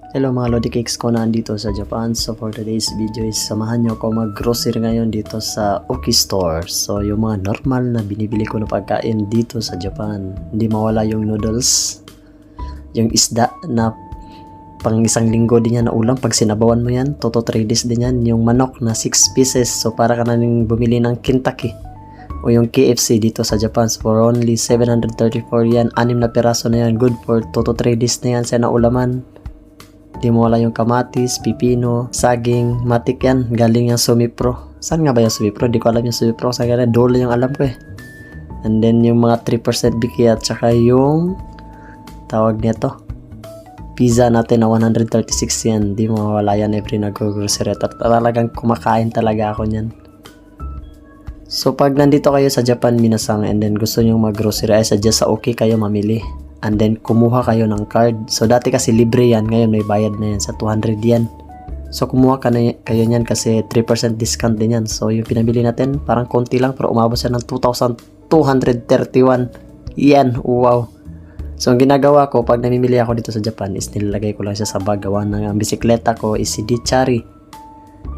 Hello mga Lodi Cakes ko na andito sa Japan. So for today's video is samahan nyo ako mag-grocery ngayon dito sa Oki Store. So yung mga normal na binibili ko na pagkain dito sa Japan. Hindi mawala yung noodles, yung isda na pang isang linggo din yan na ulam. Pag sinabawan mo yan, 2 to 3 days din yan. Yung manok na 6 pieces. So para ka na rin bumili ng Kentucky o yung KFC dito sa Japan. So for only 734 yan. 6 na peraso na yan. Good for 2 to 3 days na yan sa naulaman. Di mo wala yung kamatis, pipino, saging, matik yan. Galing yung Sumipro. Saan nga ba yung Sumipro? Di ko alam yung Sumipro. Sa gana, Dole yung alam ko eh. And then yung mga 3% biki at saka yung tawag nito. Pizza natin na 136 yan. Di mo wala yan every nag-grocery. At talagang kumakain talaga ako nyan. So pag nandito kayo sa Japan minasang and then gusto nyo mag-grocery ay suggest sa okay kayo mamili. And then kumuha kayo ng card. So dati kasi libre yan, ngayon may bayad na yan sa 200 yen. So kumuha kayo niyan kasi 3% discount din yan. So yung pinabili natin parang konti lang pero umabot siya ng 2,231 yen. Wow. So ang ginagawa ko pag namimili ako dito sa Japan is nilalagay ko lang siya sa bag. Gawa ng bisikleta ko is si Chari,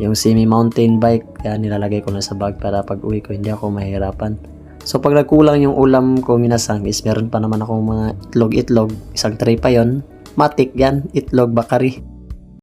yung semi mountain bike, kaya nilalagay ko na sa bag para pag uwi ko hindi ako mahirapan. So pag nagkulang yung ulam ko minasang is meron pa naman akong mga itlog, isang tray pa yon, matik yan, itlog bakari.